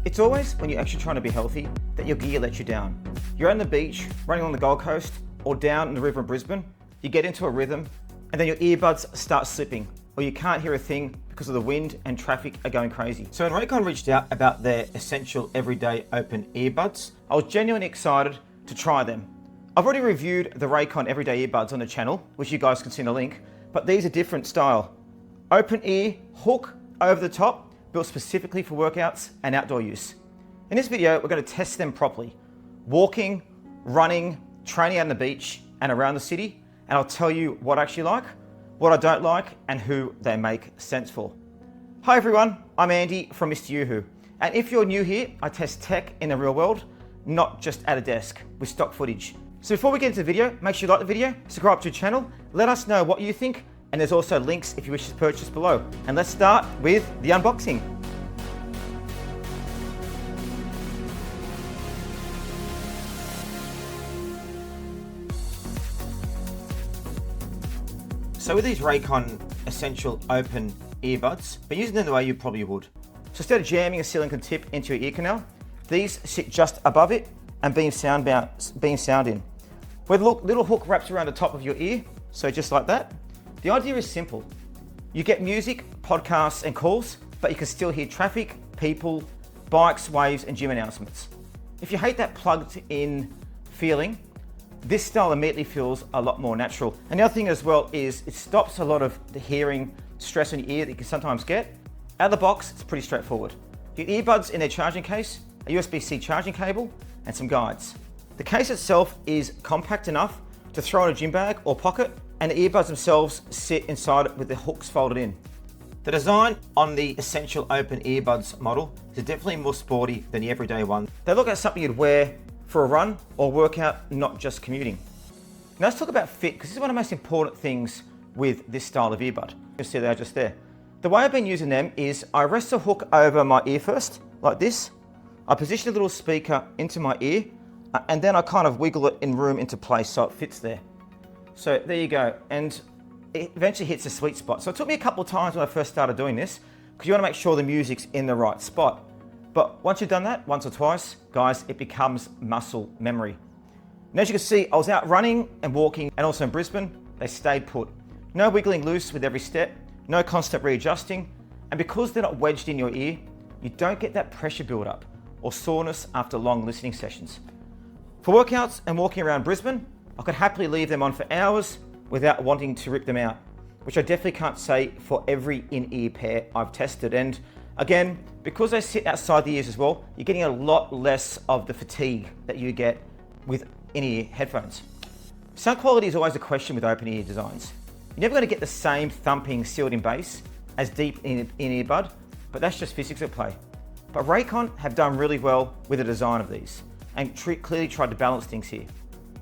It's always when you're actually trying to be healthy that your gear lets you down. You're on the beach, running on the Gold Coast, or down in the river in Brisbane, you get into a rhythm, and then your earbuds start slipping, or you can't hear a thing because of the wind and traffic are going crazy. So when Raycon reached out about their Essential Everyday Open Earbuds, I was genuinely excited to try them. I've already reviewed the Raycon Everyday Earbuds on the channel, which you guys can see in the link, but these are different style. Open ear, hook over the top, built specifically for workouts and outdoor use. In this video, we're going to test them properly. Walking, running, training out on the beach and around the city, and I'll tell you what I actually like, what I don't like, and who they make sense for. Hi everyone, I'm Andy from Mr. Yoo-Hoo, and if you're new here, I test tech in the real world, not just at a desk with stock footage. So before we get into the video, make sure you like the video, subscribe to the channel, let us know what you think, and there's also links if you wish to purchase below. And let's start with the unboxing. So with these Raycon Essential Open Earbuds, but using them the way you probably would. So instead of jamming a silicone tip into your ear canal, these sit just above it and beam sound in. Where the little hook wraps around the top of your ear, so just like that. The idea is simple. You get music, podcasts and calls, but you can still hear traffic, people, bikes, waves and gym announcements. If you hate that plugged in feeling, this style immediately feels a lot more natural. And the other thing as well is it stops a lot of the hearing stress on your ear that you can sometimes get. Out of the box, it's pretty straightforward. Your earbuds in their charging case, a USB-C charging cable and some guides. The case itself is compact enough to throw in a gym bag or pocket, and the earbuds themselves sit inside it with the hooks folded in. The design on the Essential Open Earbuds model is definitely more sporty than the everyday one. They look like something you'd wear for a run or workout, not just commuting. Now let's talk about fit, because this is one of the most important things with this style of earbud. You'll see they are just there. The way I've been using them is I rest the hook over my ear first, like this. I position a little speaker into my ear, and then I kind of wiggle it in room into place so it fits there. So there you go, and it eventually hits a sweet spot. So it took me a couple of times when I first started doing this, because you want to make sure the music's in the right spot. But once you've done that, once or twice, guys, it becomes muscle memory. And as you can see, I was out running and walking, and also in Brisbane, they stayed put. No wiggling loose with every step, no constant readjusting, and because they're not wedged in your ear, you don't get that pressure build-up or soreness after long listening sessions. For workouts and walking around Brisbane, I could happily leave them on for hours without wanting to rip them out, which I definitely can't say for every in-ear pair I've tested. And again, because they sit outside the ears as well, you're getting a lot less of the fatigue that you get with in-ear headphones. Sound quality is always a question with open ear designs. You're never going to get the same thumping sealed-in bass as deep in earbud, but that's just physics at play. But Raycon have done really well with the design of these and clearly tried to balance things here.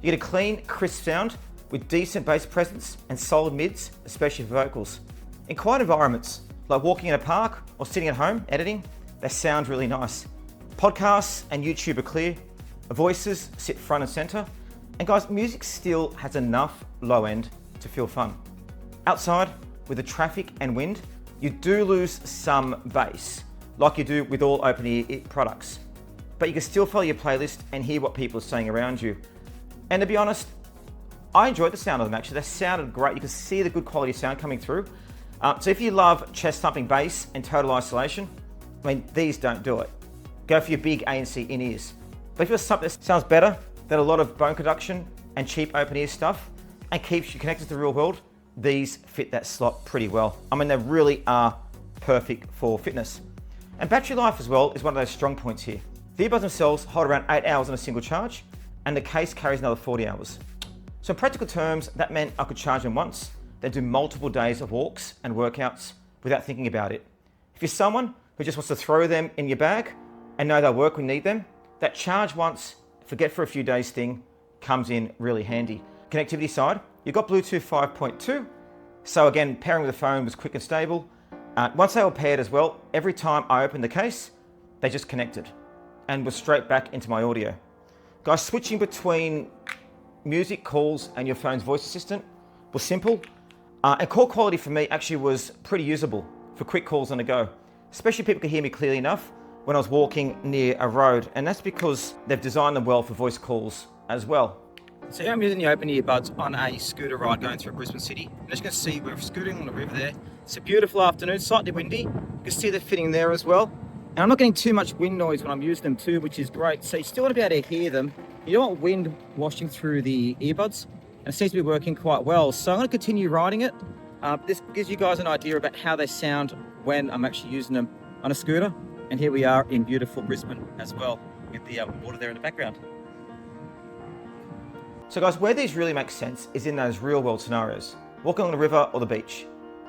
You get a clean, crisp sound with decent bass presence and solid mids, especially for vocals. In quiet environments, like walking in a park or sitting at home editing, they sound really nice. Podcasts and YouTube are clear, voices sit front and center, and guys, music still has enough low end to feel fun. Outside, with the traffic and wind, you do lose some bass, like you do with all open ear products. But you can still follow your playlist and hear what people are saying around you. And to be honest, I enjoyed the sound of them actually. They sounded great. You can see the good quality sound coming through. So if you love chest thumping bass and total isolation, I mean, these don't do it. Go for your big ANC in-ears. But if you're something that sounds better than a lot of bone conduction and cheap open ear stuff and keeps you connected to the real world, these fit that slot pretty well. I mean, they really are perfect for fitness. And battery life as well is one of those strong points here. The earbuds themselves hold around 8 hours on a single charge, and the case carries another 40 hours. So in practical terms, that meant I could charge them once, then do multiple days of walks and workouts without thinking about it. If you're someone who just wants to throw them in your bag and know they'll work when you need them, that charge once, forget for a few days thing comes in really handy. Connectivity side, you've got Bluetooth 5.2, so again, pairing with the phone was quick and stable. Once they were paired as well, every time I opened the case, they just connected and was straight back into my audio. Guys, switching between music, calls, and your phone's voice assistant was simple. And call quality for me actually was pretty usable for quick calls on the go, especially if people could hear me clearly enough when I was walking near a road, and that's because they've designed them well for voice calls as well. So here I'm using the open earbuds on a scooter ride going through Brisbane City. And as you can see, we're scooting on the river there. It's a beautiful afternoon, slightly windy. You can see they're fitting there as well. And I'm not getting too much wind noise when I'm using them too, which is great. So you still want to be able to hear them. You don't want wind washing through the earbuds. And it seems to be working quite well. So I'm going to continue riding it. This gives you guys an idea about how they sound when I'm actually using them on a scooter. And here we are in beautiful Brisbane as well, with the water there in the background. So guys, where these really make sense is in those real world scenarios. Walking on the river or the beach.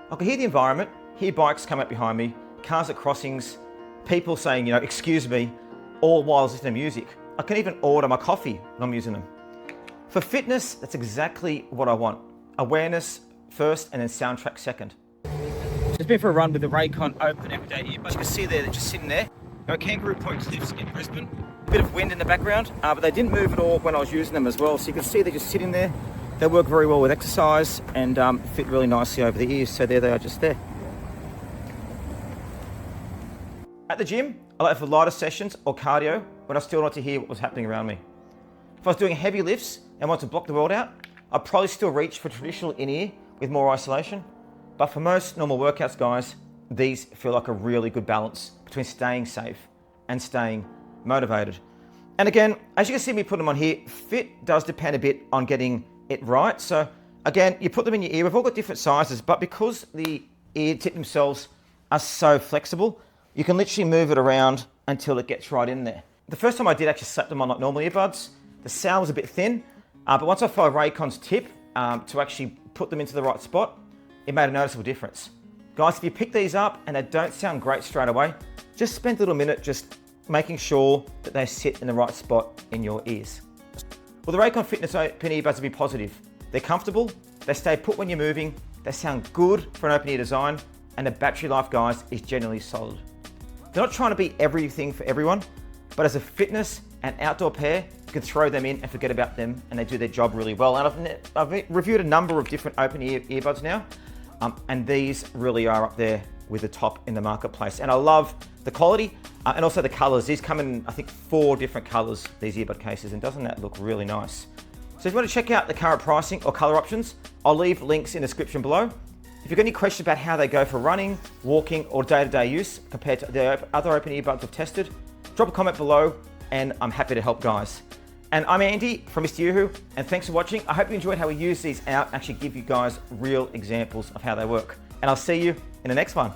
I can hear the environment, hear bikes come up behind me, cars at crossings, people saying, you know, excuse me, all while listening to music. I can even order my coffee when I'm using them. For fitness, that's exactly what I want. Awareness first and then soundtrack second. Just been for a run with the Raycon Open Everyday Earbuds. You can see there, they're just sitting there. Go Kangaroo Point Cliffs in Brisbane. A bit of wind in the background, but they didn't move at all when I was using them as well. So you can see they're just sitting there. They work very well with exercise and fit really nicely over the ears. So there they are, just there. At the gym, I like for lighter sessions or cardio when I still want to hear what was happening around me. If I was doing heavy lifts and want to block the world out, I'd probably still reach for traditional in-ear with more isolation. But for most normal workouts, guys, these feel like a really good balance between staying safe and staying motivated. And again, as you can see me put them on here, fit does depend a bit on getting it right. So again, you put them in your ear. We've all got different sizes, but because the ear tip themselves are so flexible, you can literally move it around until it gets right in there. The first time I did actually slap them on like normal earbuds, the sound was a bit thin, but once I followed Raycon's tip to actually put them into the right spot, it made a noticeable difference. Guys, if you pick these up and they don't sound great straight away, just spend a little minute just making sure that they sit in the right spot in your ears. Well, the Raycon Fitness Open Earbuds will be positive. They're comfortable, they stay put when you're moving, they sound good for an open ear design, and the battery life, guys, is generally solid. They're not trying to be everything for everyone, but as a fitness and outdoor pair, you can throw them in and forget about them, and they do their job really well. And I've reviewed a number of different open ear earbuds now, and these really are up there with the top in the marketplace. And I love the quality and also the colors. These come in, I think, 4 different colors, these earbud cases, and doesn't that look really nice? So if you want to check out the current pricing or color options, I'll leave links in the description below. If you've got any questions about how they go for running, walking, or day-to-day use compared to the other open earbuds I've tested, drop a comment below and I'm happy to help, guys. And I'm Andy from Mr. Yoo-Hoo, and thanks for watching. I hope you enjoyed how we use these out and actually give you guys real examples of how they work. And I'll see you in the next one.